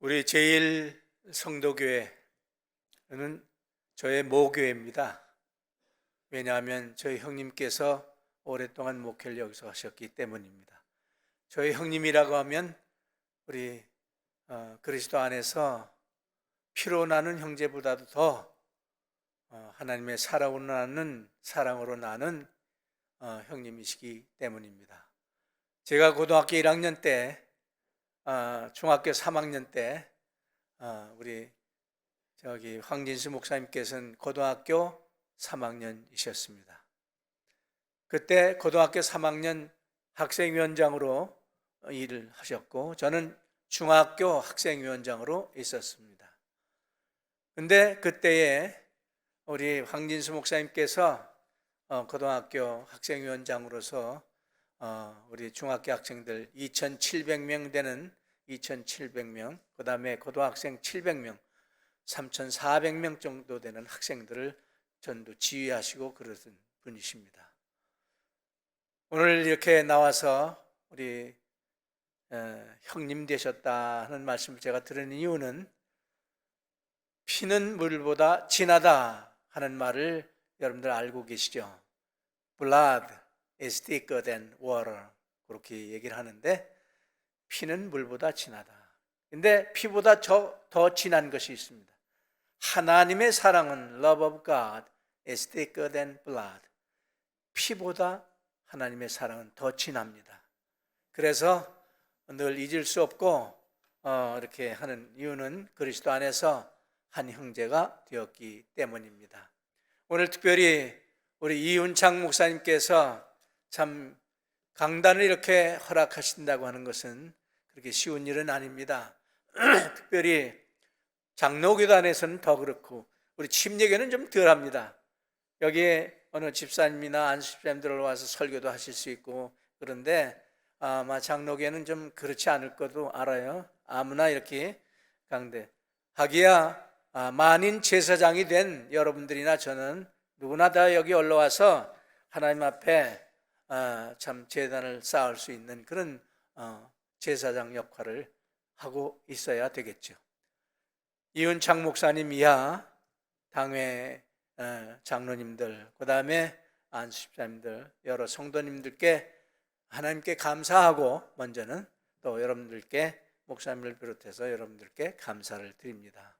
우리 제일 성도교회는 저의 모교회입니다. 왜냐하면 저희 형님께서 오랫동안 목회를 여기서 하셨기 때문입니다. 저희 형님이라고 하면 우리 그리스도 안에서 피로 나는 형제보다도 더 하나님의 사랑으로 나는 형님이시기 때문입니다. 제가 고등학교 1학년 때 중학교 3학년 때 우리 황진수 목사님께서는 고등학교 3학년이셨습니다. 그때 고등학교 3학년 학생위원장으로 일을 하셨고 저는 중학교 학생위원장으로 있었습니다. 근데 그때에 우리 황진수 목사님께서 고등학교 학생위원장으로서 우리 중학교 학생들 2,700명 되는 2,700명, 그 다음에 고등학생 700명, 3,400명 정도 되는 학생들을 전부 지휘하시고 그러던 분이십니다. 오늘 이렇게 나와서 우리 형님 되셨다 하는 말씀을 제가 들은 이유는 피는 물보다 진하다 하는 말을 여러분들 알고 계시죠? Blood is thicker than water, 그렇게 얘기를 하는데 피는 물보다 진하다. 근데 피보다 더 진한 것이 있습니다. 하나님의 사랑은 love of God is thicker than blood. 피보다 하나님의 사랑은 더 진합니다. 그래서 늘 잊을 수 없고 이렇게 하는 이유는 그리스도 안에서 한 형제가 되었기 때문입니다. 오늘 특별히 우리 이윤창 목사님께서 참 강단을 이렇게 허락하신다고 하는 것은 그렇게 쉬운 일은 아닙니다. 특별히 장로교단에서는 더 그렇고 우리 침례교는 좀 덜합니다. 여기에 어느 집사님이나 안수집사님들 와서 설교도 하실 수 있고 그런데 아마 장로교는 좀 그렇지 않을 것도 알아요. 아무나 이렇게 강대 하기야 만인 제사장이 된 여러분들이나 저는 누구나 다 여기 올라와서 하나님 앞에 참 제단을 쌓을 수 있는 그런 제사장 역할을 하고 있어야 되겠죠. 이윤창 목사님 이하 당회 장로님들, 그 다음에 안수집사님들, 여러 성도님들께 하나님께 감사하고 먼저는 또 여러분들께 목사님을 비롯해서 여러분들께 감사를 드립니다.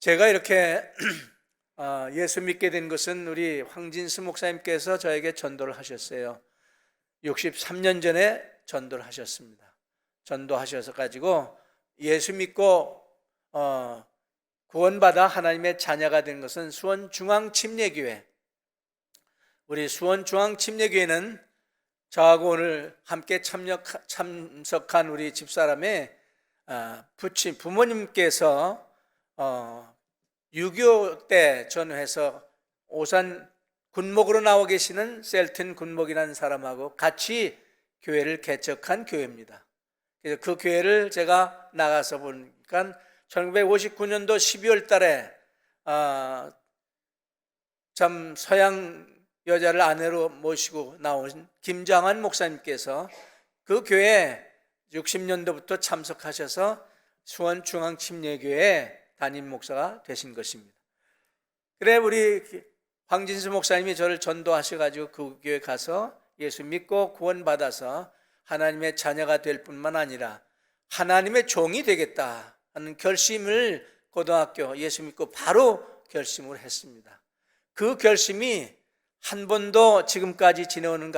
제가 이렇게 예수 믿게 된 것은 우리 황진수 목사님께서 저에게 전도를 하셨어요. 63년 전에 전도를 하셨습니다. 전도하셔서 가지고 예수 믿고 구원받아 하나님의 자녀가 된 것은 수원중앙침례교회. 우리 수원중앙침례교회는 저하고 오늘 함께 참석한 우리 집사람의 부모님께서 6.25 때 전후해서 오산 군목으로 나와 계시는 셀튼 군목이라는 사람하고 같이 교회를 개척한 교회입니다. 그래서 그 교회를 제가 나가서 보니까 1959년도 12월 달에 참 서양 여자를 아내로 모시고 나온 김장환 목사님께서 그 교회에 60년도부터 참석하셔서 수원중앙침례교회 담임 목사가 되신 것입니다. 그래 우리 황진수 목사님이 저를 전도하셔가지고 그 교회 가서 예수 믿고 구원받아서 하나님의 자녀가 될 뿐만 아니라 하나님의 종이 되겠다 하는 결심을 고등학교 예수 믿고 바로 결심을 했습니다. 그 결심이 한 번도 지금까지 지내오는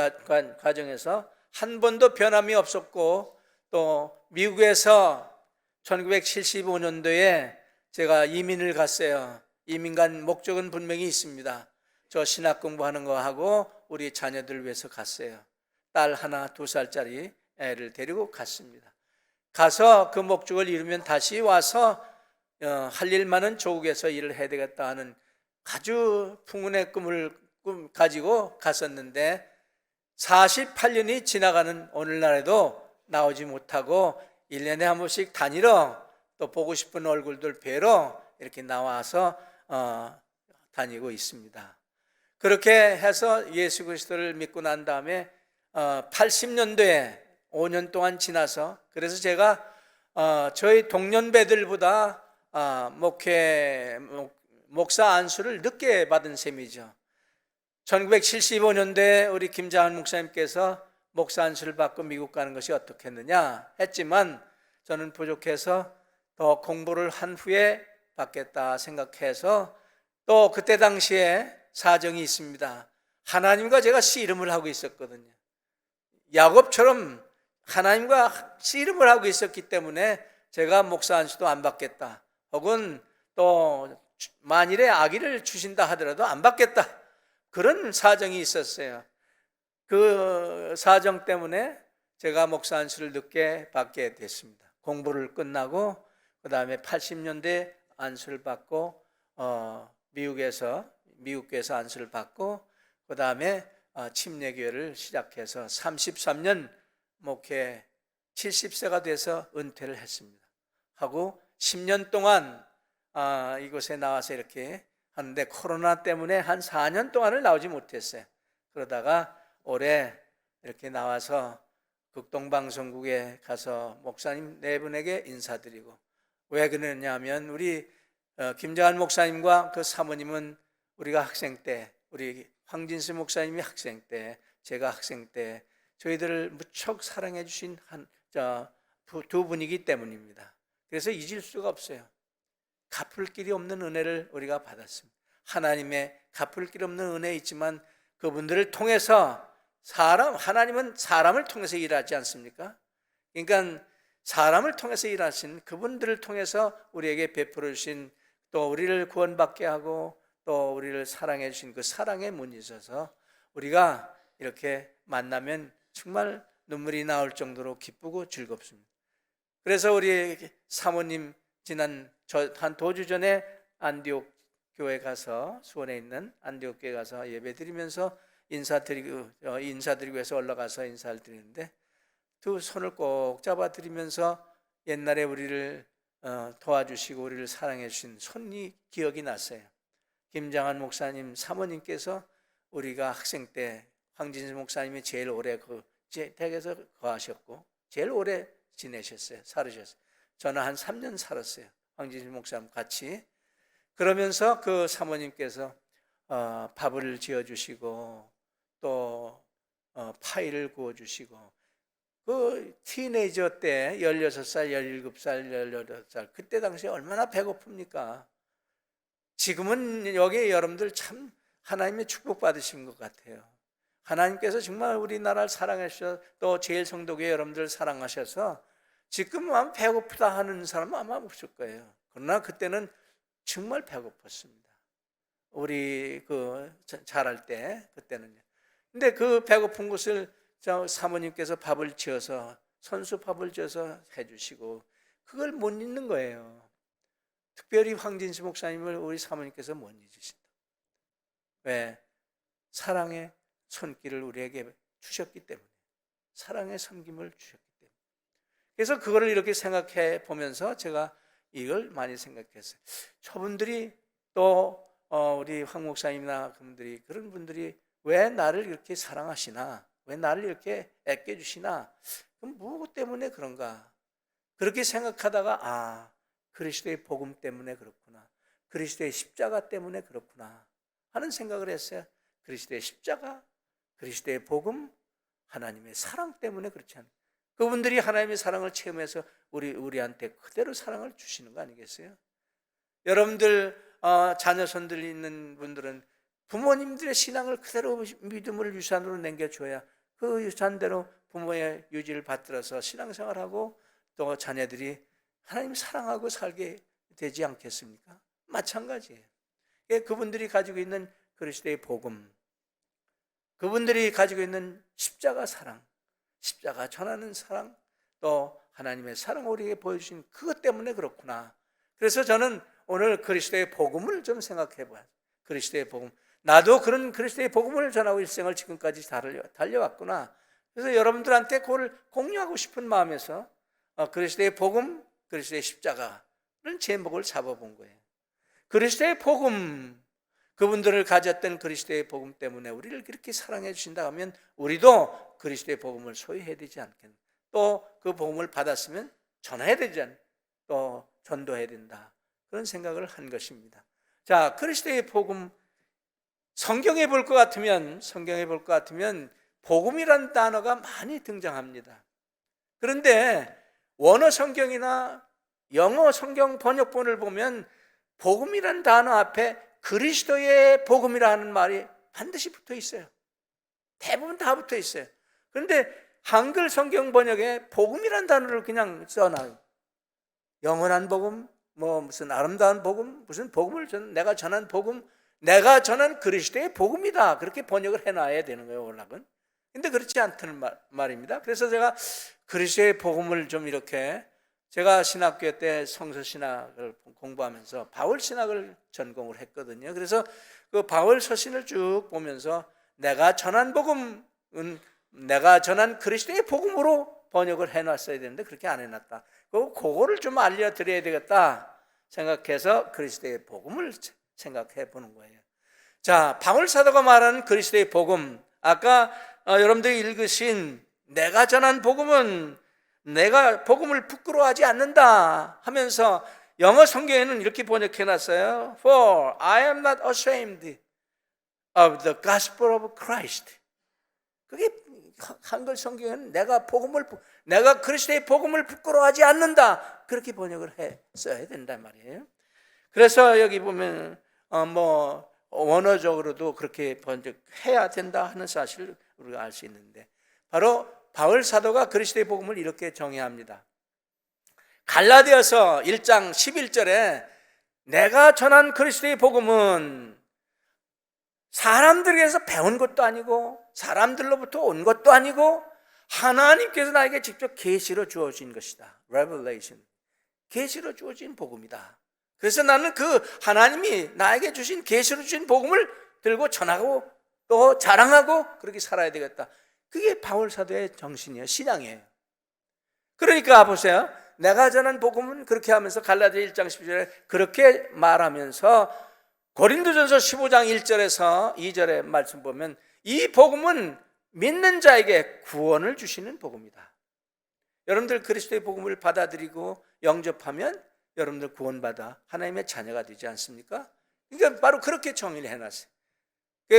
과정에서 한 번도 변함이 없었고 또 미국에서 1975년도에 제가 이민을 갔어요. 이민 간 목적은 분명히 있습니다. 저 신학 공부하는 거 하고 우리 자녀들 위해서 갔어요. 딸 하나 2살짜리 애를 데리고 갔습니다. 가서 그 목적을 이루면 다시 와서 할 일 많은 조국에서 일을 해야 되겠다 하는 아주 풍운의 꿈을 가지고 갔었는데 48년이 지나가는 오늘날에도 나오지 못하고 1년에 한 번씩 다니러 또 보고 싶은 얼굴들 뵈러 이렇게 나와서 다니고 있습니다. 그렇게 해서 예수 그리스도를 믿고 난 다음에 80년도에 5년 동안 지나서 그래서 제가 저희 동년배들보다 목사 안수를 늦게 받은 셈이죠. 1975년도에 우리 김장한 목사님께서 목사 안수를 받고 미국 가는 것이 어떻겠느냐 했지만 저는 부족해서 더 공부를 한 후에 받겠다 생각해서 또 그때 당시에 사정이 있습니다. 하나님과 제가 씨름을 하고 있었거든요. 야곱처럼 하나님과 씨름을 하고 있었기 때문에 제가 목사 안수도 안 받겠다, 혹은 또 만일에 아기를 주신다 하더라도 안 받겠다, 그런 사정이 있었어요. 그 사정 때문에 제가 목사 안수를 늦게 받게 됐습니다. 공부를 끝나고 그 다음에 80년대 안수를 받고 미국에서 안수를 받고 그 다음에 침례교회를 시작해서 33년 목회, 70세가 돼서 은퇴를 했습니다. 하고 10년 동안 이곳에 나와서 이렇게 하는데 코로나 때문에 한 4년 동안을 나오지 못했어요. 그러다가 올해 이렇게 나와서 극동방송국에 가서 목사님 네 분에게 인사드리고, 왜 그러냐면 우리 김장한 목사님과 그 사모님은 우리가 학생 때, 우리 황진수 목사님이 학생 때, 제가 학생 때 저희들을 무척 사랑해 주신 두 분이기 때문입니다. 그래서 잊을 수가 없어요. 갚을 길이 없는 은혜를 우리가 받았습니다. 하나님의 갚을 길 없는 은혜 있지만 그분들을 통해서 하나님은 사람을 통해서 일하지 않습니까? 그러니까 사람을 통해서 일하신 그분들을 통해서 우리에게 베풀어 주신, 또 우리를 구원받게 하고 또 우리를 사랑해 주신 그 사랑의 문이 있어서 우리가 이렇게 만나면 정말 눈물이 나올 정도로 기쁘고 즐겁습니다. 그래서 우리 사모님 한 도주 전에 안디옥 교회 가서, 수원에 있는 안디옥 교회 가서 예배드리면서 인사드리고 해서 올라가서 인사를 드리는데 두 손을 꼭 잡아드리면서 옛날에 우리를 도와주시고 우리를 사랑해 주신 손이 기억이 났어요. 김장한 목사님 사모님께서 우리가 학생 때 황진수 목사님이 제일 오래 댁에서 거하셨고 제일 오래 지내셨어요. 살으셨어요. 저는 한 3년 살았어요. 황진수 목사님 같이. 그러면서 그 사모님께서 밥을 지어주시고 또 파이를 구워주시고, 그 티네이저 때 16살, 17살, 18살 그때 당시에 얼마나 배고픕니까? 지금은 여기 여러분들 참 하나님의 축복 받으신 것 같아요. 하나님께서 정말 우리나라를 사랑하셔서 또 제일성도교회 여러분들 사랑하셔서 지금 아마 배고프다 하는 사람은 아마 없을 거예요. 그러나 그때는 정말 배고팠습니다. 우리 자랄 때 그때는요. 근데 그 배고픈 것을 사모님께서 밥을 지어서, 선수밥을 지어서 해주시고 그걸 못 잊는 거예요. 특별히 황진수 목사님을 우리 사모님께서 못 잊으신다. 왜? 사랑의 손길을 우리에게 주셨기 때문에, 사랑의 섬김을 주셨기 때문에. 그래서 그거를 이렇게 생각해 보면서 제가 이걸 많이 생각했어요. 저분들이 또 우리 황 목사님이나 그런 분들이 왜 나를 이렇게 사랑하시나, 왜 나를 이렇게 아껴주시나, 그럼 무엇 때문에 그런가, 그렇게 생각하다가 그리스도의 복음 때문에 그렇구나, 그리스도의 십자가 때문에 그렇구나 하는 생각을 했어요. 그리스도의 십자가, 그리스도의 복음, 하나님의 사랑 때문에 그렇지 않아요. 그분들이 하나님의 사랑을 체험해서 우리한테 그대로 사랑을 주시는 거 아니겠어요? 여러분들 자녀손들 있는 분들은 부모님들의 신앙을 그대로 믿음을 유산으로 남겨줘야 그 유산대로 부모의 유지를 받들어서 신앙생활하고 또 자녀들이 하나님 사랑하고 살게 되지 않겠습니까? 마찬가지예요. 그분들이 가지고 있는 그리스도의 복음, 그분들이 가지고 있는 십자가 사랑, 십자가 전하는 사랑, 또 하나님의 사랑 우리에게 보여주신 그것 때문에 그렇구나. 그래서 저는 오늘 그리스도의 복음을 좀 생각해 봐요. 그리스도의 복음, 나도 그런 그리스도의 복음을 전하고 일생을 지금까지 달려왔구나. 그래서 여러분들한테 그걸 공유하고 싶은 마음에서 그리스도의 복음, 그리스도의 십자가는 제목을 잡아본 거예요. 그리스도의 복음, 그분들을 가졌던 그리스도의 복음 때문에 우리를 그렇게 사랑해 주신다 하면 우리도 그리스도의 복음을 소유해야 되지 않겠나. 또 그 복음을 받았으면 전해야 되잖아요. 또 전도해야 된다. 그런 생각을 한 것입니다. 자, 그리스도의 복음, 성경에 볼 것 같으면 복음이라는 단어가 많이 등장합니다. 그런데 원어 성경이나 영어 성경 번역본을 보면 복음이라는 단어 앞에 그리스도의 복음이라는 말이 반드시 붙어 있어요. 대부분 다 붙어 있어요. 그런데 한글 성경 번역에 복음이라는 단어를 그냥 써놔요. 영원한 복음, 무슨 아름다운 복음, 무슨 복음을 내가 전한 복음, 내가 전한 그리스도의 복음이다. 그렇게 번역을 해놔야 되는 거예요, 원락은. 근데 그렇지 않다는 말입니다. 그래서 제가 그리스도의 복음을 좀 이렇게, 제가 신학교 때 성서신학을 공부하면서 바울 신학을 전공을 했거든요. 그래서 그 바울 서신을 쭉 보면서 내가 전한 복음은 내가 전한 그리스도의 복음으로 번역을 해놨어야 되는데 그렇게 안 해놨다. 그거를 좀 알려드려야 되겠다 생각해서 그리스도의 복음을 생각해 보는 거예요. 자, 바울 사도가 말하는 그리스도의 복음, 아까 여러분들이 읽으신 내가 전한 복음은 내가 복음을 부끄러워하지 않는다 하면서 영어 성경에는 이렇게 번역해놨어요. For I am not ashamed of the gospel of Christ. 그게 한글 성경에는 내가 그리스도의 복음을 부끄러워하지 않는다. 그렇게 번역을 써야 된단 말이에요. 그래서 여기 보면 원어적으로도 그렇게 번역해야 된다 하는 사실을 우리가 알 수 있는데, 바로 바울 사도가 그리스도의 복음을 이렇게 정의합니다. 갈라디아서 1장 11절에 내가 전한 그리스도의 복음은 사람들에게서 배운 것도 아니고 사람들로부터 온 것도 아니고 하나님께서 나에게 직접 계시로 주어진 것이다. Revelation. 계시로 주어진 복음이다. 그래서 나는 그 하나님이 나에게 주신 계시로 주신 복음을 들고 전하고 또 자랑하고 그렇게 살아야 되겠다. 그게 바울 사도의 정신이에요. 신앙이에요. 그러니까 보세요. 내가 전한 복음은 그렇게 하면서 갈라디아 1장 12절에 그렇게 말하면서 고린도전서 15장 1절에서 2절의 말씀 보면 이 복음은 믿는 자에게 구원을 주시는 복음이다. 여러분들 그리스도의 복음을 받아들이고 영접하면 여러분들 구원받아 하나님의 자녀가 되지 않습니까? 그러니까 바로 그렇게 정의를 해놨어요.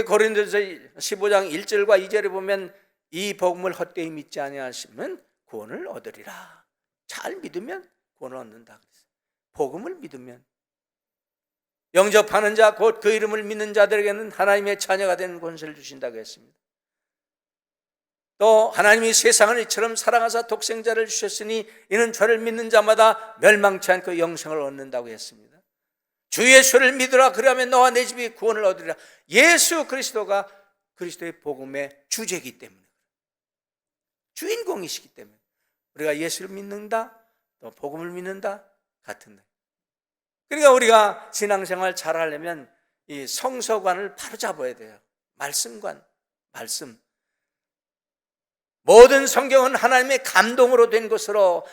고린도전서 15장 1절과 2절에 보면 이 복음을 헛되이 믿지 아니하시면 구원을 얻으리라. 잘 믿으면 구원을 얻는다 그랬어요. 복음을 믿으면, 영접하는 자 곧 그 이름을 믿는 자들에게는 하나님의 자녀가 되는 권세를 주신다고 했습니다. 또 하나님이 세상을 이처럼 사랑하사 독생자를 주셨으니 이는 저를 믿는 자마다 멸망치 않고 영생을 얻는다고 했습니다. 주 예수를 믿으라 그러면 너와 내 집이 구원을 얻으리라. 예수 그리스도가 그리스도의 복음의 주제이기 때문에, 주인공이시기 때문에 우리가 예수를 믿는다, 또 복음을 믿는다 같은 날. 그러니까 우리가 신앙생활 잘 하려면 이 성서관을 바로 잡아야 돼요. 말씀관, 말씀. 모든 성경은 하나님의 감동으로 된 것으로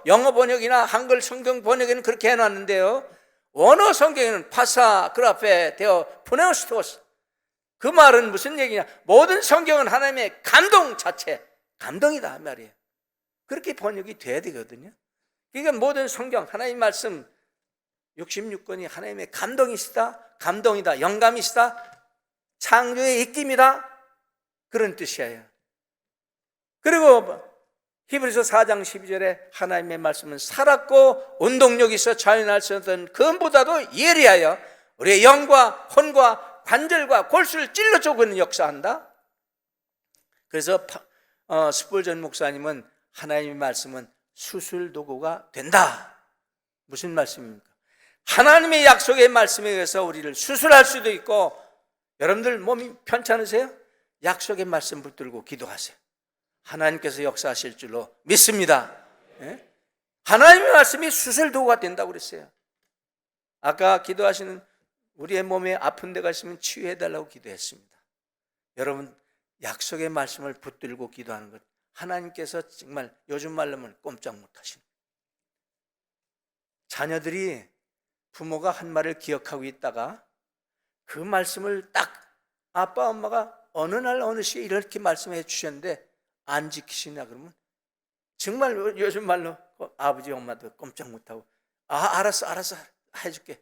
영어 번역이나 한글 성경 번역에는 그렇게 해놨는데요. 원어 성경에는 파사 그라페 데어 푸네오스토스, 그 말은 무슨 얘기냐? 모든 성경은 하나님의 감동 자체, 감동이다 말이에요. 그렇게 번역이 돼야 되거든요. 그러니까 모든 성경, 하나님 말씀 66권이 하나님의 감동이다, 영감이시다, 창조의 입김이다, 그런 뜻이에요. 그리고 히브리서 4장 12절에 하나님의 말씀은 살았고 운동력이 있어 자연할 수 없던 그보다도 예리하여 우리의 영과 혼과 관절과 골수를 찔러줘 그는 역사한다. 그래서 스폴전 목사님은 하나님의 말씀은 수술 도구가 된다. 무슨 말씀입니까? 하나님의 약속의 말씀에 의해서 우리를 수술할 수도 있고, 여러분들 몸이 편찮으세요? 약속의 말씀 붙들고 기도하세요. 하나님께서 역사하실 줄로 믿습니다. 예? 하나님의 말씀이 수술 도구가 된다고 그랬어요. 아까 기도하시는 우리의 몸에 아픈 데가 있으면 치유해달라고 기도했습니다. 여러분, 약속의 말씀을 붙들고 기도하는 것, 하나님께서 정말 요즘 말로 하면 꼼짝 못하시는, 자녀들이 부모가 한 말을 기억하고 있다가 그 말씀을 딱 아빠 엄마가 어느 날 어느 시에 이렇게 말씀해 주셨는데 안 지키시냐 그러면 정말 요즘 말로 아버지 엄마도 꼼짝 못하고 알았어 해줄게.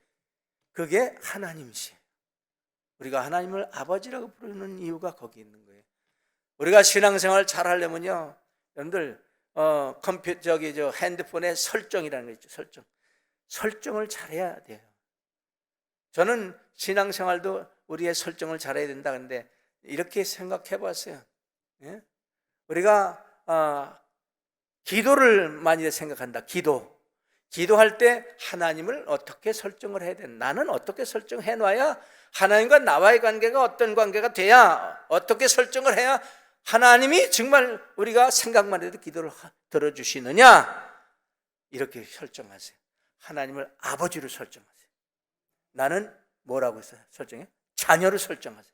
그게 하나님이시에요. 우리가 하나님을 아버지라고 부르는 이유가 거기 있는 거예요. 우리가 신앙생활 잘 하려면요, 여러분들 핸드폰에 설정이라는 거 있죠. 설정을 잘해야 돼요. 저는 신앙생활도 우리의 설정을 잘해야 된다 그런데 이렇게 생각해 봤어요. 예? 우리가 기도를 많이 생각한다. 기도할 때 하나님을 어떻게 설정을 해야 되나? 나는 어떻게 설정해 놔야 하나님과 나와의 관계가 어떤 관계가 돼야, 어떻게 설정을 해야 하나님이 정말 우리가 생각만 해도 기도를 들어주시느냐? 이렇게 설정하세요. 하나님을 아버지로 설정하세요. 나는 뭐라고 했어요? 설정해? 자녀로 설정하세요.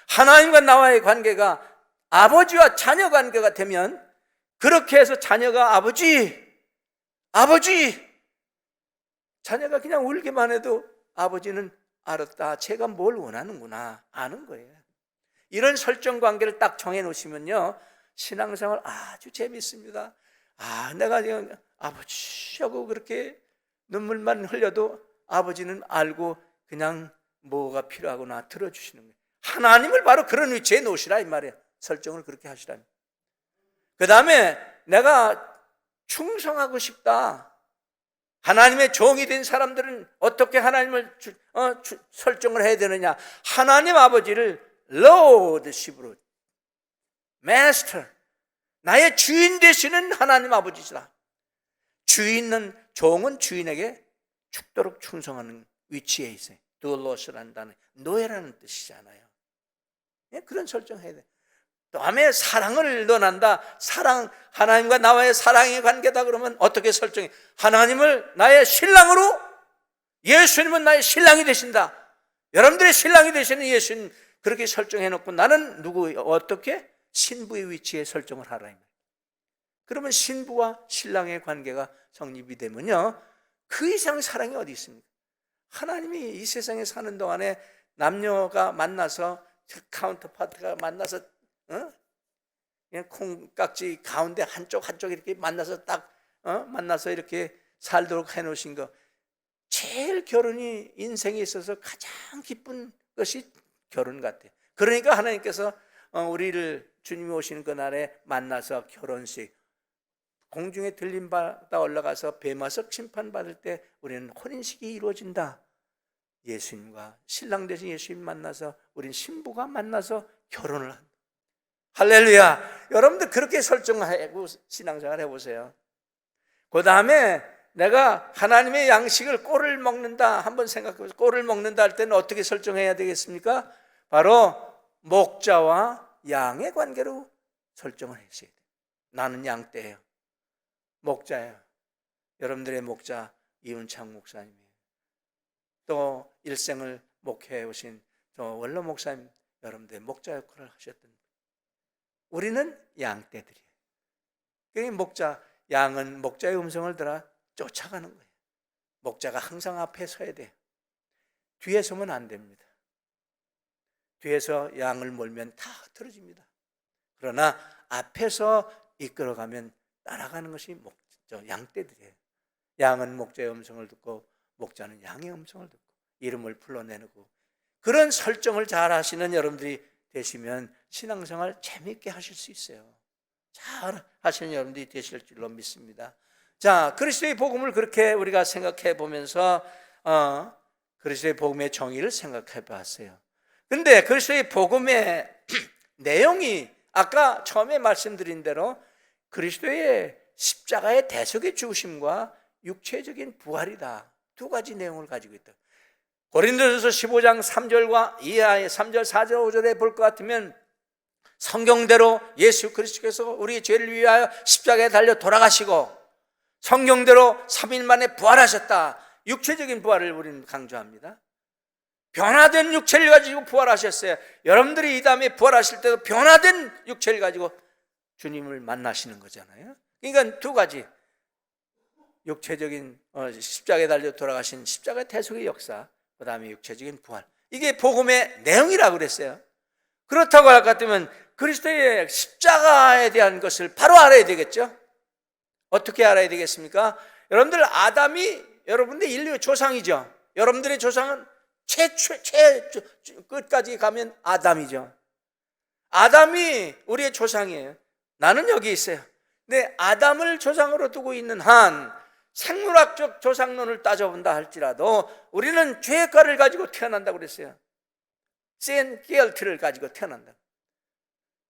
하나님과 나와의 관계가 아버지와 자녀 관계가 되면, 그렇게 해서 자녀가 아버지 자녀가 그냥 울기만 해도 아버지는 알았다, 제가 뭘 원하는구나 아는 거예요. 이런 설정 관계를 딱 정해 놓으시면요, 신앙생활 아주 재밌습니다. 내가 지금 아버지하고 그렇게 눈물만 흘려도 아버지는 알고 그냥 뭐가 필요하구나 들어주시는 거예요. 하나님을 바로 그런 위치에 놓으시라 이 말이에요. 설정을 그렇게 하시라. 그 다음에 내가 충성하고 싶다, 하나님의 종이 된 사람들은 어떻게 하나님을 설정을 해야 되느냐? 하나님 아버지를 Lordship으로, Master, 나의 주인 되시는 하나님 아버지시다. 종은 주인에게 죽도록 충성하는 위치에 있어요. doulo스라는 단어, 노예라는 뜻이잖아요. 그런 설정해야 돼. 다음에 사랑을 논한다. 하나님과 나와의 사랑의 관계다 그러면 어떻게 설정해? 하나님을 나의 신랑으로, 예수님은 나의 신랑이 되신다. 여러분들의 신랑이 되시는 예수님, 그렇게 설정해 놓고 나는 어떻게? 신부의 위치에 설정을 하라. 그러면 신부와 신랑의 관계가 성립이 되면요, 그 이상 사랑이 어디 있습니까? 하나님이 이 세상에 사는 동안에 남녀가 만나서, 카운터파트가 만나서 그냥 콩깍지 가운데 한쪽 이렇게 만나서 만나서 이렇게 살도록 해놓으신 거, 제일 결혼이 인생에 있어서 가장 기쁜 것이 결혼 같아요. 그러니까 하나님께서 우리를 주님이 오시는 그날에 만나서 결혼식, 공중에 들림받아 올라가서 뱀화석 심판받을 때 우리는 혼인식이 이루어진다. 예수님과 신랑 되신 예수님 만나서 우린 신부가 만나서 결혼을 한다. 할렐루야. 여러분들 그렇게 설정하고 신앙생활 해보세요. 그 다음에 내가 하나님의 양식을 꼴을 먹는다, 한번 생각해보세요. 꼴을 먹는다 할 때는 어떻게 설정해야 되겠습니까? 바로 목자와 양의 관계로 설정을 했어야 돼요. 나는 양떼예요. 목자예요. 여러분들의 목자 이윤창 목사님이에요. 또 일생을 목회해 오신 원로 목사님, 여러분들의 목자 역할을 하셨던 거예요. 우리는 양떼들이에요. 그러니까 양은 목자의 음성을 들어 쫓아가는 거예요. 목자가 항상 앞에 서야 돼요. 뒤에 서면 안 됩니다. 뒤에서 양을 몰면 다 흐트러집니다. 그러나 앞에서 이끌어가면 따라가는 것이 양떼들이에요. 양은 목자의 음성을 듣고 목자는 양의 음성을 듣고 이름을 불러내고, 그런 설정을 잘 하시는 여러분들이 되시면 신앙생활 재미있게 하실 수 있어요. 잘 하시는 여러분들이 되실 줄로 믿습니다. 자, 그리스도의 복음을 그렇게 우리가 생각해 보면서 그리스도의 복음의 정의를 생각해 봤어요. 그런데 그리스도의 복음의 내용이 아까 처음에 말씀드린 대로 그리스도의 십자가의 대속의 죽으심과 육체적인 부활이다. 두 가지 내용을 가지고 있다. 고린도전서 15장 3절과 이하의 3절, 4절, 5절에 볼 것 같으면 성경대로 예수 그리스도께서 우리 죄를 위하여 십자가에 달려 돌아가시고 성경대로 3일 만에 부활하셨다. 육체적인 부활을 우리는 강조합니다. 변화된 육체를 가지고 부활하셨어요. 여러분들이 이 다음에 부활하실 때도 변화된 육체를 가지고 주님을 만나시는 거잖아요. 그러니까 두 가지, 육체적인 십자가에 달려 돌아가신 십자가의 대속의 역사, 그 다음에 육체적인 부활, 이게 복음의 내용이라고 그랬어요. 그렇다고 할 것 같으면 그리스도의 십자가에 대한 것을 바로 알아야 되겠죠. 어떻게 알아야 되겠습니까? 여러분들 아담이 여러분들 인류의 조상이죠. 여러분들의 조상은 끝까지 가면 아담이죠. 아담이 우리의 조상이에요. 나는 여기 있어요. 근데 아담을 조상으로 두고 있는 한 생물학적 조상론을 따져본다 할지라도 우리는 죄과를 가지고 태어난다고 그랬어요. sin guilt를 가지고 태어난다.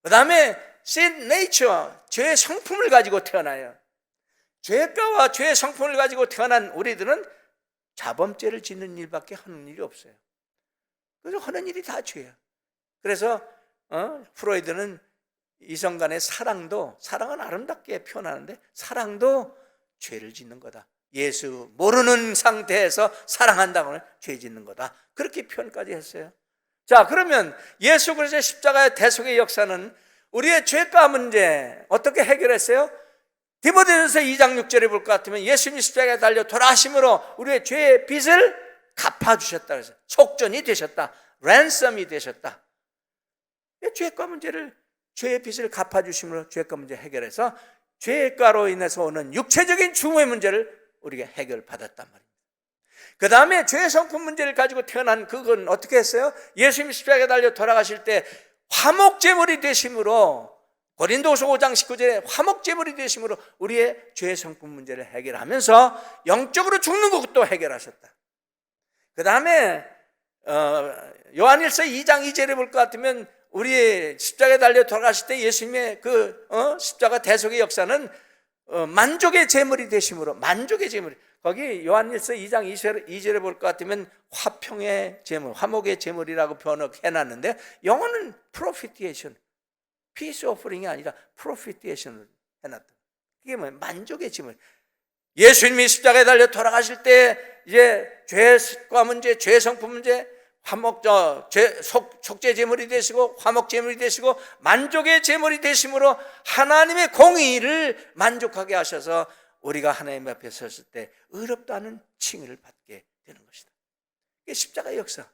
그 다음에 sin nature, 죄의 성품을 가지고 태어나요. 죄가와 죄의 성품을 가지고 태어난 우리들은 자범죄를 짓는 일밖에 하는 일이 없어요. 그래서 하는 일이 다 죄야. 그래서 프로이드는 이성 간의 사랑은 아름답게 표현하는데 사랑도 죄를 짓는 거다. 예수 모르는 상태에서 사랑한다고는 죄 짓는 거다. 그렇게 표현까지 했어요. 자, 그러면 예수 그리스도의 십자가의 대속의 역사는 우리의 죄가 문제 어떻게 해결했어요? 디모데전서 2장 6절에 볼 것 같으면 예수님이 십자가에 달려 돌아가심으로 우리의 죄의 빚을 갚아주셨다 그래서 속전이 되셨다. 랜섬이 되셨다. 죄가 문제를 죄의 빚을 갚아주심으로 죄가 문제 해결해서 죄가로 인해서 오는 육체적인 죽음의 문제를 우리가 해결받았단 말입니다. 그 다음에 죄의 성품 문제를 가지고 태어난 그건 어떻게 했어요? 예수님이 십자가에 달려 돌아가실 때 화목제물이 되심으로 고린도후서 5장 19절에 화목제물이 되심으로 우리의 죄의 성품 문제를 해결하면서 영적으로 죽는 것도 해결하셨다. 그 다음에 요한일서 2장 2절에 볼 것 같으면 우리의 십자가에 달려 돌아가실 때 예수님의 십자가 대속의 역사는 만족의 제물이 되심으로 만족의 제물 거기 요한일서 2장 2절에 볼 것 같으면 화평의 제물, 화목의 제물이라고 번역해놨는데 영어는 propitiation, peace offering이 아니라 propitiation을 해놨다. 그게 뭐예요? 만족의 제물. 예수님이 십자가에 달려 돌아가실 때 이제 죄과 문제, 죄 성품 문제, 속죄 제물이 되시고 화목 제물이 되시고 만족의 제물이 되심으로 하나님의 공의를 만족하게 하셔서 우리가 하나님 앞에 섰을 때 의롭다는 칭의를 받게 되는 것이다. 이게 십자가의 역사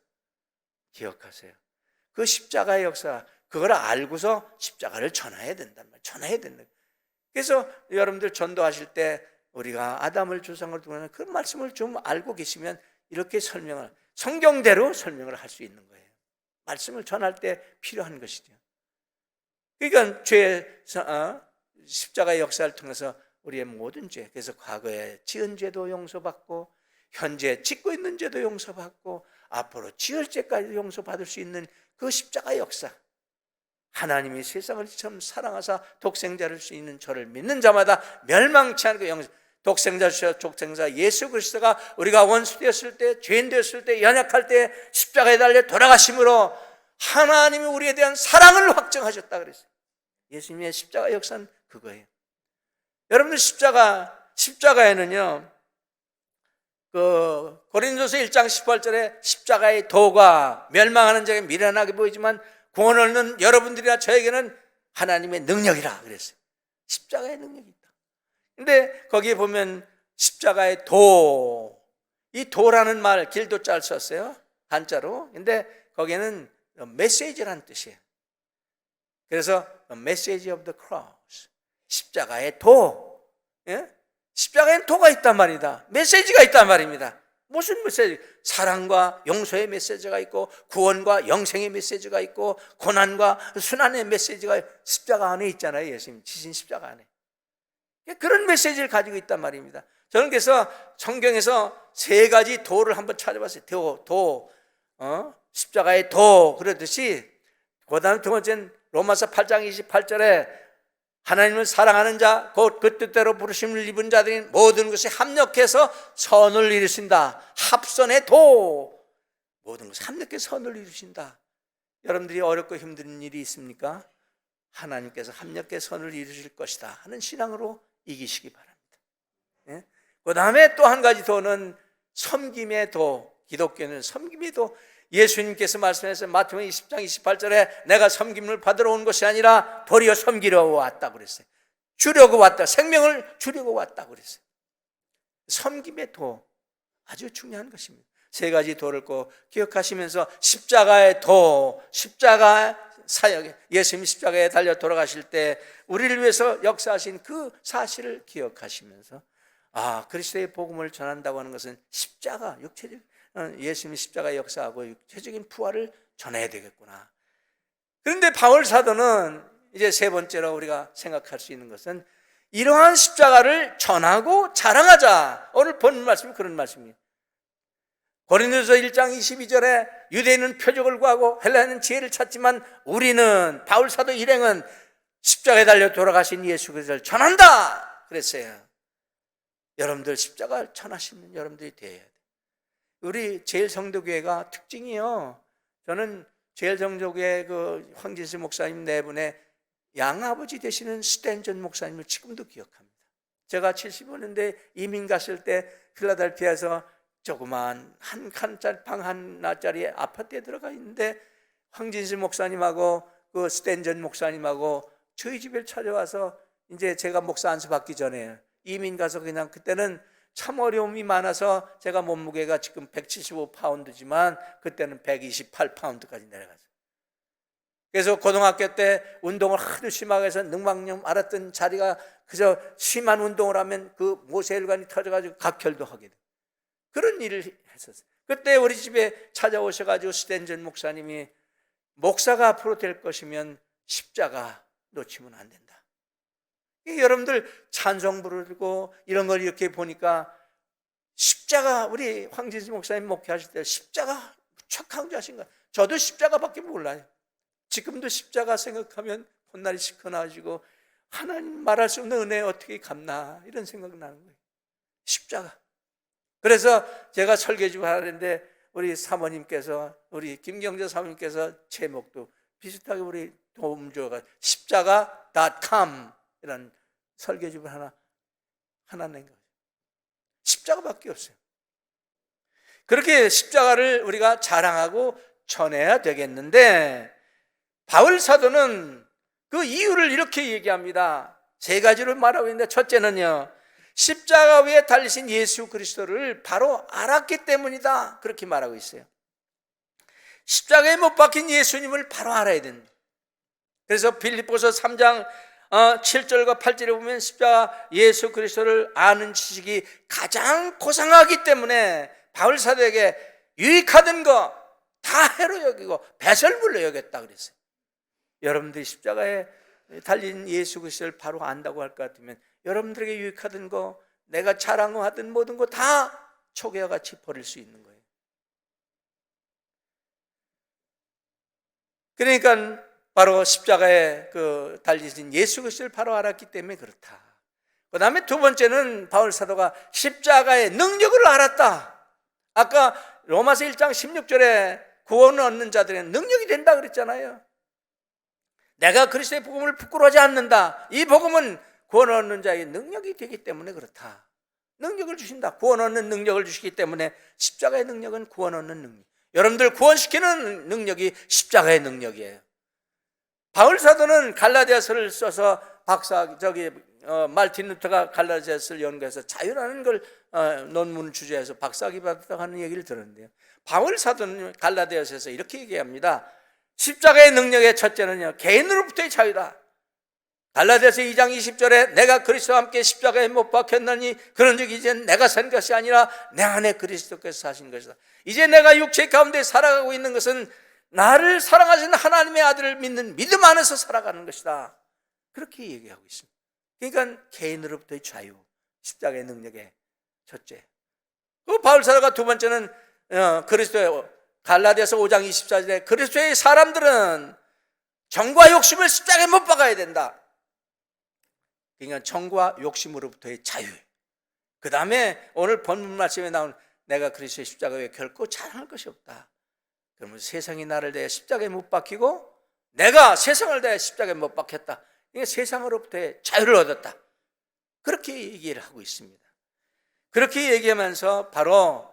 기억하세요. 그 십자가의 역사 그걸 알고서 십자가를 전해야 된단 말이에요. 전해야 된다. 그래서 여러분들 전도하실 때 우리가 아담을 조상으로 두고 그 말씀을 좀 알고 계시면 이렇게 설명을 성경대로 설명을 할 수 있는 거예요. 말씀을 전할 때 필요한 것이죠. 그러니까 십자가의 역사를 통해서 우리의 모든 죄, 그래서 과거에 지은 죄도 용서받고 현재 짓고 있는 죄도 용서받고 앞으로 지을 죄까지 용서받을 수 있는 그 십자가의 역사, 하나님이 세상을 참 사랑하사 독생자를 수 있는 저를 믿는 자마다 멸망치 않고 영생, 독생자 예수 그리스도가 우리가 원수 되었을 때, 죄인 되었을 때, 연약할 때 십자가에 달려 돌아가심으로 하나님이 우리에 대한 사랑을 확증하셨다 그랬어요. 예수님의 십자가 역사는 그거예요. 여러분들 십자가에는요 그 고린도서 1장 18절에 십자가의 도가 멸망하는 자에게 미련하게 보이지만 구원을 얻는 여러분들이나 저에게는 하나님의 능력이라 그랬어요. 십자가의 능력이 있다. 근데 거기에 보면 십자가의 도, 이 도라는 말 길도자를 썼어요. 한자로. 근데 거기에는 메시지라는 뜻이에요. 그래서 메시지 오브 더 크로스, 십자가의 도. 예? 십자가에는 도가 있단 말이다. 메시지가 있단 말입니다. 무슨 메시지? 사랑과 용서의 메시지가 있고 구원과 영생의 메시지가 있고 고난과 순환의 메시지가 십자가 안에 있잖아요. 예수님 지신 십자가 안에. 그런 메시지를 가지고 있단 말입니다. 저는 그래서 성경에서 세 가지 도를 한번 찾아봤어요. 십자가의 도 그러듯이 그 다음에 두 번째는 로마서 8장 28절에 하나님을 사랑하는 자 곧 그 뜻대로 부르심을 입은 자들이 모든 것이 합력해서 선을 이루신다. 합선의 도, 모든 것이 합력해서 선을 이루신다. 여러분들이 어렵고 힘든 일이 있습니까? 하나님께서 합력해서 선을 이루실 것이다 하는 신앙으로 이기시기 바랍니다. 예? 그 다음에 또 한 가지 도는 섬김의 도. 기독교는 섬김의 도. 예수님께서 말씀하셨어요. 마태복음 20장 28절에 내가 섬김을 받으러 온 것이 아니라 도리어 섬기려 왔다고 그랬어요. 주려고 왔다. 생명을 주려고 왔다고 그랬어요. 섬김의 도 아주 중요한 것입니다. 세 가지 도를 꼭 기억하시면서 십자가의 도, 십자가 사역에, 예수님이 십자가에 달려 돌아가실 때 우리를 위해서 역사하신 그 사실을 기억하시면서 그리스도의 복음을 전한다고 하는 것은 십자가, 육체적, 예수님이 십자가 역사하고 육체적인 부활을 전해야 되겠구나. 그런데 바울 사도는 이제 세 번째로 우리가 생각할 수 있는 것은 이러한 십자가를 전하고 자랑하자. 오늘 본 말씀이 그런 말씀이에요. 고린도서 1장 22절에 유대인은 표적을 구하고 헬라인은 지혜를 찾지만 우리는, 바울 사도 일행은 십자가에 달려 돌아가신 예수 그리스도를 전한다 그랬어요. 여러분들 십자가를 전하시는 여러분들이 되어야 돼요. 우리 제일성도교회가 특징이요, 저는 제일성도교회 그 황진수 목사님 네 분의 양아버지 되시는 스탠전 목사님을 지금도 기억합니다. 제가 75년대 이민 갔을 때 필라델피아에서 조그만 한 칸짜리 방 하나짜리 아파트에 들어가 있는데 황진수 목사님하고 그 스탠전 목사님하고 저희 집에 찾아와서, 이제 제가 목사 안수 받기 전에 이민 가서 그냥, 그때는 참 어려움이 많아서 제가 몸무게가 지금 175파운드지만 그때는 128파운드까지 내려갔어요. 그래서 고등학교 때 운동을 하도 심하게 해서 능망령 알았던 자리가 그저 심한 운동을 하면 그 모세혈관이 터져가지고 각혈도 하게 돼요. 그런 일을 했었어요. 그때 우리 집에 찾아오셔가지고 스탠전 목사님이, 목사가 앞으로 될 것이면 십자가 놓치면 안 된다. 여러분들 찬송 부르고 이런 걸 이렇게 보니까 십자가, 우리 황진수 목사님 목회하실 때 십자가 무척 강조하신 거예요. 저도 십자가밖에 몰라요. 지금도 십자가 생각하면 콧날이 시커나지고 하나님 말할 수 없는 은혜에 어떻게 갚나 이런 생각 나는 거예요. 십자가. 그래서 제가 설교 좀 하는데 우리 사모님께서, 우리 김경재 사모님께서 제목도 비슷하게 우리 도움 줘가 십자가.com 이런 설교집을 하나 낸 거죠. 십자가밖에 없어요. 그렇게 십자가를 우리가 자랑하고 전해야 되겠는데, 바울 사도는 그 이유를 이렇게 얘기합니다. 세 가지로 말하고 있는데, 첫째는요, 십자가 위에 달리신 예수 그리스도를 바로 알았기 때문이다, 그렇게 말하고 있어요. 십자가에 못 박힌 예수님을 바로 알아야 된다. 그래서 빌립보서 3장 7절과 8절에 보면 십자가 예수 그리스도를 아는 지식이 가장 고상하기 때문에 바울 사도에게 유익하던 거 다 해로 여기고 배설물로 여겼다 그랬어요. 여러분들이 십자가에 달린 예수 그리스도를 바로 안다고 할 것 같으면 여러분들에게 유익하던 거, 내가 자랑하던 모든 거 다 초계와 같이 버릴 수 있는 거예요. 그러니까 바로 십자가에 그 달리신 예수 그리스도를 바로 알았기 때문에 그렇다. 그 다음에 두 번째는 바울 사도가 십자가의 능력을 알았다. 아까 로마서 1장 16절에 구원을 얻는 자들은 능력이 된다 그랬잖아요. 내가 그리스도의 복음을 부끄러워하지 않는다. 이 복음은 구원 얻는 자의 능력이 되기 때문에 그렇다. 능력을 주신다. 구원 얻는 능력을 주시기 때문에 십자가의 능력은 구원 얻는 능력. 여러분들 구원시키는 능력이 십자가의 능력이에요. 바울 사도는 갈라디아서를 써서 말틴 루터가 갈라디아서를 연구해서 자유라는 걸 논문 주제에서 박사학위 받았다고 하는 얘기를 들었는데요. 바울 사도는 갈라디아서에서 이렇게 얘기합니다. 십자가의 능력의 첫째는요, 개인으로부터의 자유다. 갈라디아서 2장 20절에 내가 그리스도와 함께 십자가에 못 박혔나니 그런즉 이제 내가 산 것이 아니라 내 안에 그리스도께서 사신 것이다. 이제 내가 육체 가운데 살아가고 있는 것은 나를 사랑하시는 하나님의 아들을 믿는 믿음 안에서 살아가는 것이다. 그렇게 얘기하고 있습니다. 그러니까 개인으로부터의 자유, 십자가의 능력의 첫째. 그 바울 사도가 두 번째는 그리스도의, 갈라디아서 5장 24절에 그리스도의 사람들은 정과 욕심을 십자가에 못 박아야 된다. 그러니까 정과 욕심으로부터의 자유. 그 다음에 오늘 본문 말씀에 나온 내가 그리스도의 십자가 외에 결코 자랑할 것이 없다. 그러면 세상이 나를 대해 십자가에 못 박히고 내가 세상을 대해 십자가에 못 박혔다. 그러니까 세상으로부터의 자유를 얻었다. 그렇게 얘기를 하고 있습니다. 그렇게 얘기하면서 바로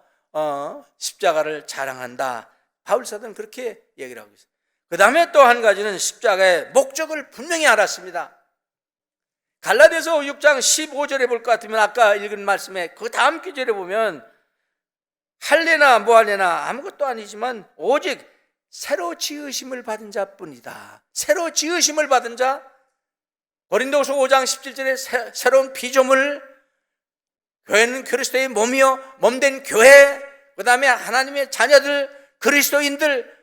십자가를 자랑한다. 바울 사도는 그렇게 얘기를 하고 있어요. 그 다음에 또 한 가지는 십자가의 목적을 분명히 알았습니다. 갈라디아서 6장 15절에 볼 것 같으면 아까 읽은 말씀에 그 다음 구절에 보면 할래나 뭐할래나 아무것도 아니지만 오직 새로 지으심을 받은 자뿐이다. 새로 지으심을 받은 자. 고린도후서 5장 17절에 새로운 피조물, 교회는 그리스도의 몸이요 몸된 교회, 그 다음에 하나님의 자녀들, 그리스도인들,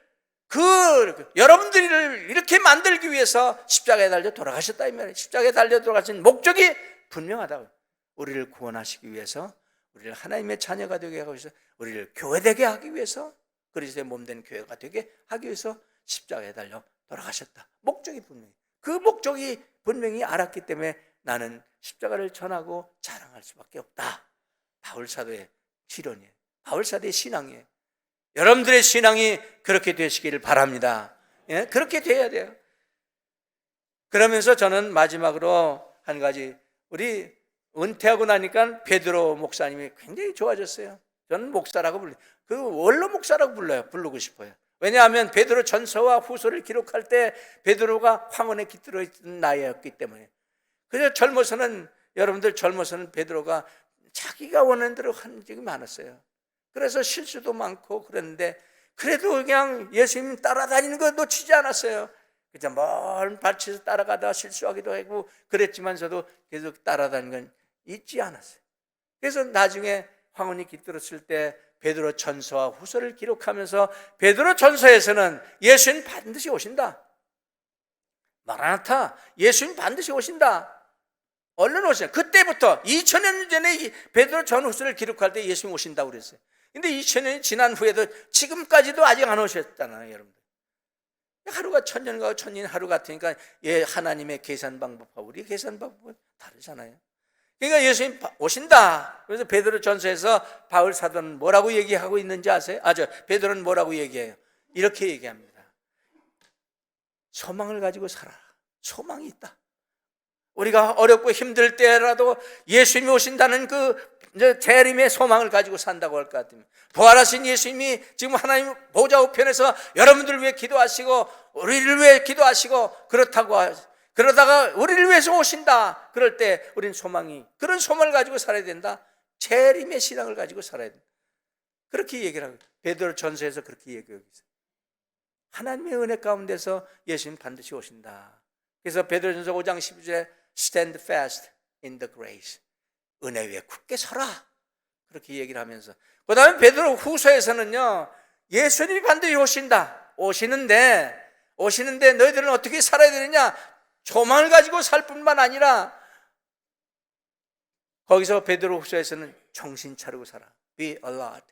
여러분들을 이렇게 만들기 위해서 십자가에 달려 돌아가셨다 이 말이에요. 십자가에 달려 돌아가신 목적이 분명하다고. 우리를 구원하시기 위해서, 우리를 하나님의 자녀가 되게 하기 위해서, 우리를 교회되게 하기 위해서, 그리스도의 몸된 교회가 되게 하기 위해서 십자가에 달려 돌아가셨다. 목적이 분명히, 그 목적이 분명히 알았기 때문에 나는 십자가를 전하고 자랑할 수밖에 없다. 바울사도의 실언이에요. 바울사도의 신앙이에요. 여러분들의 신앙이 그렇게 되시기를 바랍니다. 예? 그렇게 돼야 돼요. 그러면서 저는 마지막으로 한 가지, 우리 은퇴하고 나니까 베드로 목사님이 굉장히 좋아졌어요. 저는 목사라고 불러요. 원로 목사라고 부르고 싶어요. 왜냐하면 베드로 전서와 후서를 기록할 때 베드로가 황혼에 깃들어 있던 나이였기 때문에. 그래서 여러분들 젊어서는 베드로가 자기가 원하는 대로 한 적이 많았어요. 그래서 실수도 많고 그랬는데, 그래도 그냥 예수님 따라다니는 거 놓치지 않았어요. 그냥 먼 발치에서 따라가다가 실수하기도 하고 그랬지만서도 계속 따라다니는 건 잊지 않았어요. 그래서 나중에 황혼이 깃들었을 때 베드로 전서와 후서를 기록하면서, 베드로 전서에서는 예수님 반드시 오신다, 마라나타, 예수님 반드시 오신다, 얼른 오신다. 그때부터 2000년 전에 베드로 전후서를 기록할 때 예수님 오신다고 그랬어요. 근데 2000년이 지난 후에도 지금까지도 아직 안 오셨잖아요, 여러분들. 하루가 1000년과 1000년 하루 같으니까 하나님의 계산 방법하고 우리 계산 방법은 다르잖아요. 그러니까 예수님 오신다. 그래서 베드로 전서에서 바울 사도는 뭐라고 얘기하고 있는지 아세요? 베드로는 뭐라고 얘기해요? 이렇게 얘기합니다. 소망을 가지고 살아라. 소망이 있다. 우리가 어렵고 힘들 때라도 예수님이 오신다는 그 재림의 소망을 가지고 산다고 할 것 같으면, 부활하신 예수님이 지금 하나님 보좌 우편에서 여러분들을 위해 기도하시고 우리를 위해 기도하시고 그러다가 우리를 위해서 오신다. 그럴 때 우리는 그런 소망을 가지고 살아야 된다. 재림의 신앙을 가지고 살아야 된다. 그렇게 얘기를 하고, 베드로 전서에서 그렇게 얘기하고 있어요. 하나님의 은혜 가운데서 예수님 반드시 오신다. 그래서 베드로전서 5장 12절에 Stand fast in the grace. 은혜 위에 굳게 서라. 그렇게 얘기를 하면서, 그 다음에 베드로 후서에서는요, 예수님이 반드시 오신다. 오시는데 너희들은 어떻게 살아야 되느냐? 소망을 가지고 살 뿐만 아니라, 거기서 베드로 후서에서는 정신 차리고 살아. Be alert.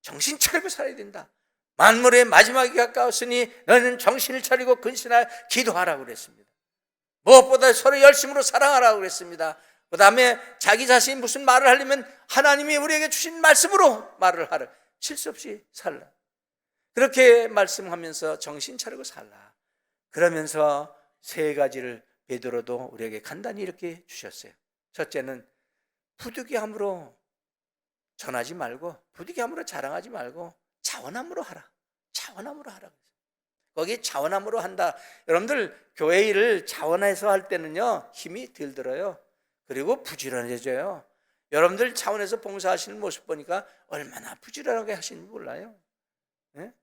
정신 차리고 살아야 된다. 만물의 마지막이 가까웠으니 너희는 정신을 차리고 근신하여 기도하라고 그랬습니다. 무엇보다 서로 열심으로 사랑하라고 그랬습니다. 그 다음에 자기 자신이 무슨 말을 하려면 하나님이 우리에게 주신 말씀으로 말을 하라. 실수 없이 살라. 그렇게 말씀하면서 정신 차리고 살라. 그러면서 세 가지를 베드로도 우리에게 간단히 이렇게 주셨어요. 첫째는 부득이함으로 전하지 말고, 부득이함으로 자랑하지 말고 자원함으로 하라. 자원함으로 하라. 거기 자원함으로 한다. 여러분들 교회 일을 자원해서 할 때는요, 힘이 덜 들어요. 그리고 부지런해져요. 여러분들 자원해서 봉사하시는 모습 보니까 얼마나 부지런하게 하시는지 몰라요. 네?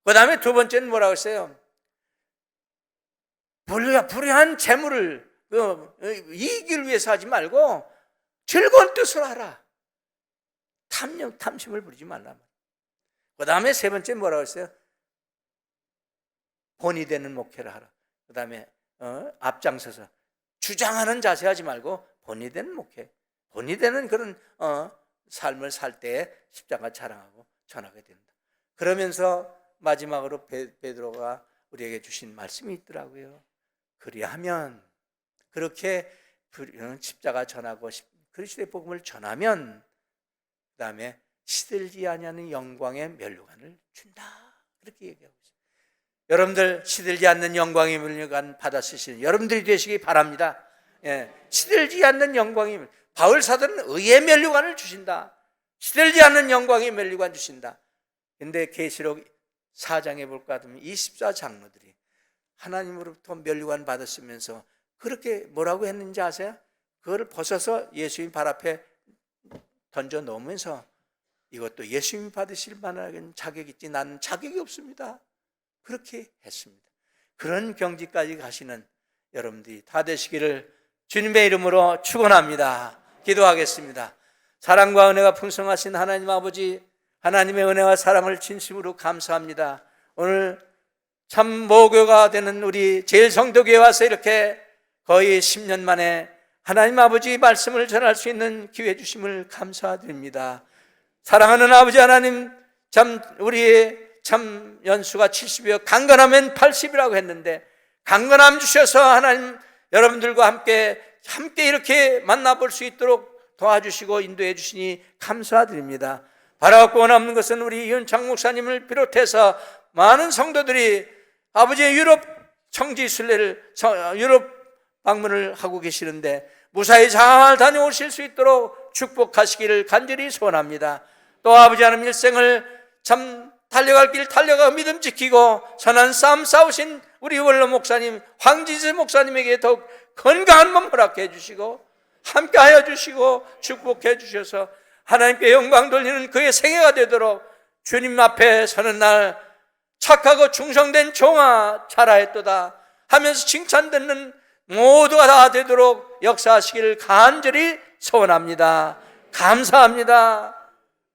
그 다음에 두 번째는 뭐라고 했어요? 불의한 재물을 이익을 위해서 하지 말고 즐거운 뜻으로 하라. 탐심을 부리지 말라. 그 다음에 세 번째 뭐라고 했어요? 본이 되는 목회를 하라. 그 다음에 앞장서서 주장하는 자세 하지 말고 본이 되는 목회, 본이 되는 그런 삶을 살 때에 십자가 자랑하고 전하게 된다. 그러면서 마지막으로 베드로가 우리에게 주신 말씀이 있더라고요. 그리하면, 그렇게 십자가 전하고 그리스도의 복음을 전하면, 그 다음에 시들지 아니하는 영광의 면류관을 준다. 그렇게 얘기하고 있어요. 여러분들 시들지 않는 영광의 면류관 받아쓰시는 여러분들이 되시기 바랍니다. 시들지 않는 영광이, 바울 사도는 의의 면류관을 주신다. 시들지 않는 영광의 면류관 주신다. 근데 계시록 4장에 볼 것 같으면 24장로들이 하나님으로부터 면류관 받았으면서 그렇게 뭐라고 했는지 아세요? 그거를 벗어서 예수님 발 앞에 던져 놓으면서, 이것도 예수님 받으실 만한 자격이 있지 나는 자격이 없습니다. 그렇게 했습니다. 그런 경지까지 가시는 여러분들이 다 되시기를 주님의 이름으로 축원합니다. 기도하겠습니다. 사랑과 은혜가 풍성하신 하나님 아버지, 하나님의 은혜와 사랑을 진심으로 감사합니다. 오늘 참 모교가 되는 우리 제일성도교회 와서 이렇게 거의 10년 만에 하나님 아버지 말씀을 전할 수 있는 기회 주심을 감사드립니다. 사랑하는 아버지 하나님, 참 우리의 참 연수가 70이요 강건하면 80이라고 했는데 강건함 주셔서 하나님 여러분들과 함께 이렇게 만나볼 수 있도록 도와주시고 인도해 주시니 감사드립니다. 바라고 원하는 것은 우리 이은창 목사님을 비롯해서 많은 성도들이 아버지의 유럽 청지 순례를 유럽 방문을 하고 계시는데 무사히 잘 다녀오실 수 있도록 축복하시기를 간절히 소원합니다. 또 아버지 하나님 일생을 참 달려갈 길 달려가 믿음 지키고 선한 싸움 싸우신 우리 원로 목사님 황지수 목사님에게 더욱 건강한 몸 허락해 주시고 함께하여 주시고 축복해 주셔서 하나님께 영광 돌리는 그의 생애가 되도록 주님 앞에 서는 날 착하고 충성된 종아 잘하였도다 하면서 칭찬 듣는 모두가 다 되도록 역사하시기를 간절히 소원합니다. 감사합니다.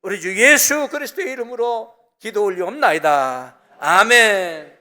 우리 주 예수 그리스도의 이름으로 기도 올리옵나이다. 아멘.